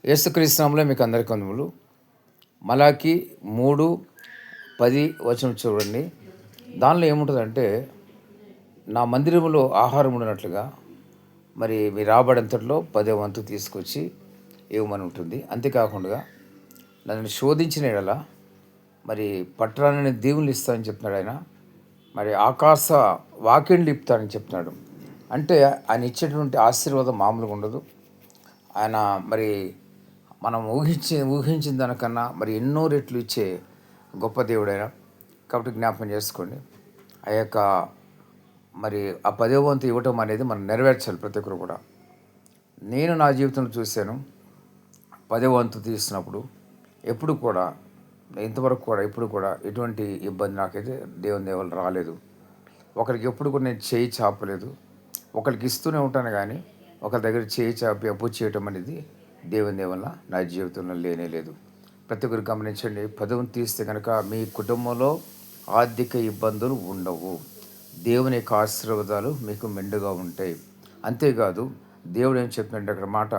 యేసుక్రీస్తు నామములో మీకు అందరికీ వందనములు. మలాకి 3:10 వచనం చూడండి. దానిలో ఏముంటుందంటే, నా మందిరములో ఆహారం ఉండినట్లుగా మరి మీ రాబడంతట్లో 10వ వంతు తీసుకొచ్చి ఇవ్వమని ఉంటుంది. అంతేకాకుండా నన్ను శోధించిన యెడల మరి పట్టరాని దీవులు ఇస్తానని చెప్తున్నాడు ఆయన. మరి ఆకాశ వాకిండ్లు ఇప్పుతానని చెప్తున్నాడు. అంటే ఆయన ఇచ్చేటువంటి ఆశీర్వాదం మామూలుగా ఉండదు. ఆయన మరి మనం ఊహించిన దానికన్నా మరి ఎన్నో రెట్లు ఇచ్చే గొప్ప దేవుడైన. కాబట్టి జ్ఞాపకం చేసుకోండి. ఆ యొక్క మరి ఆ 10వ వంతు ఇవ్వటం అనేది మనం నెరవేర్చాలి ప్రతి ఒక్కరు కూడా. నేను నా జీవితంలో చూశాను, 10వ వంతు తీస్తున్నప్పుడు ఎప్పుడు కూడా ఇంతవరకు కూడా ఎప్పుడు కూడా ఎటువంటి ఇబ్బంది నాకైతే దేవుని వల్ల రాలేదు. ఒకరికి ఎప్పుడు కూడా నేను చేయి చాపలేదు. ఒకరికి ఇస్తూనే ఉంటాను, కానీ ఒకరి దగ్గర చేయి చాపి అప్పు చేయటం అనేది దేవుని వల్ల నా జీవితంలో లేనే లేదు. ప్రతి ఒక్కరు గమనించండి, 10వ వంతు తీస్తే కనుక మీ కుటుంబంలో ఆర్థిక ఇబ్బందులు ఉండవు. దేవుని యొక్క ఆశీర్వాదాలు మీకు మెండుగా ఉంటాయి. అంతేకాదు, దేవుడు ఏం చెప్తున్నాడు అక్కడ మాట,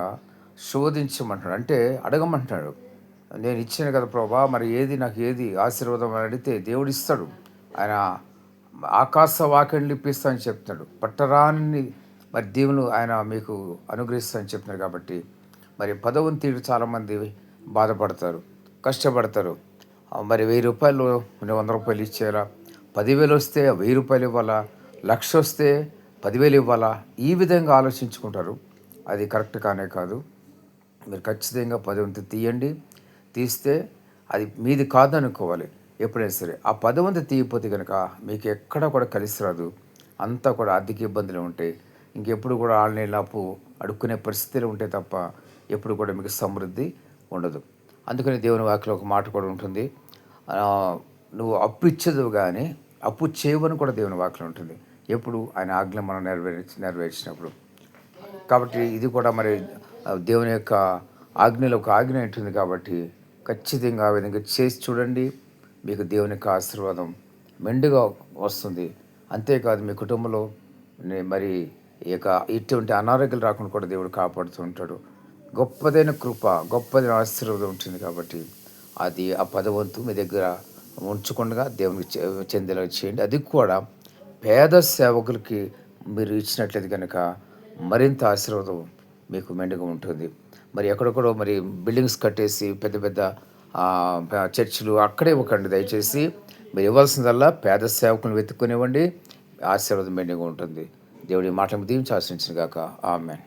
శోధించమంటాడు. అంటే అడగమంటున్నాడు. నేను ఇచ్చాను కదా ప్రభా, మరి నాకు ఏది ఆశీర్వాదం అని అడిగితే దేవుడు ఇస్తాడు. ఆయన ఆకాశ వాకిండ్లు ఇప్పిస్తానని చెప్తున్నాడు. పట్టరాని మరి దీవులు ఆయన మీకు అనుగ్రహిస్తానని చెప్తున్నాడు. కాబట్టి మరి 10వ వంతు చాలామంది బాధపడతారు, కష్టపడతారు. మరి 1000 రూపాయలు 100 రూపాయలు ఇచ్చేలా, 10,000 వస్తే 1000 రూపాయలు ఇవ్వాలా, 1,00,000 వస్తే 10,000 ఇవ్వాలా, ఈ విధంగా ఆలోచించుకుంటారు. అది కరెక్ట్ కానే కాదు. మీరు ఖచ్చితంగా 10వ వంతు తీయండి. తీస్తే అది మీది కాదనుకోవాలి ఎప్పుడైనా సరే. ఆ 10వ వంతు తీయకపోతే కనుక మీకు ఎక్కడ కూడా కలిసి రాదు. అంతా కూడా ఆర్థిక ఇబ్బందులు ఉంటాయి. ఇంకెప్పుడు కూడా ఆన్లైన్ అప్పు అడుక్కునే పరిస్థితులు ఉంటాయి తప్ప ఎప్పుడు కూడా మీకు సమృద్ధి ఉండదు. అందుకని దేవుని వాక్యలో ఒక మాట కూడా ఉంటుంది, నువ్వు అప్పు ఇచ్చదు కానీ అప్పు చేయవని కూడా దేవుని వాక్యం ఉంటుంది. ఎప్పుడు ఆయన ఆజ్ఞ మనం నెరవేర్చినప్పుడు. కాబట్టి ఇది కూడా మరి దేవుని యొక్క ఆజ్ఞలో ఒక ఆజ్ఞ ఉంటుంది. కాబట్టి ఖచ్చితంగా ఆ విధంగా చేసి చూడండి. మీకు దేవుని యొక్క ఆశీర్వాదం మెండుగా వస్తుంది. అంతేకాదు, మీ కుటుంబంలో మరి ఇటువంటి అనారోగ్యాలు రాకుండా కూడా దేవుడు కాపాడుతూ ఉంటాడు. గొప్పదైన కృప, గొప్పదైన ఆశీర్వాదం ఉంటుంది. కాబట్టి అది ఆ 10వ వంతు మీ దగ్గర ఉంచకుండా దేవునికి చెందేలా చేయండి. అది కూడా పేద సేవకులకి మీరు ఇచ్చినట్లయితే కనుక మరింత ఆశీర్వాదం మీకు మెండుగా ఉంటుంది. మరి ఎక్కడెక్కడో మరి బిల్డింగ్స్ కట్టేసి పెద్ద పెద్ద చర్చిలు అక్కడే ఇవ్వకండి. దయచేసి మీరు ఇవ్వాల్సిందల్లా పేద సేవకులను వెతుక్కునివ్వండి. ఆశీర్వాదం మెండుగా ఉంటుంది. దేవుడి మాటలు దీవించి ఆశీర్వదించును గాక. ఆమేన్.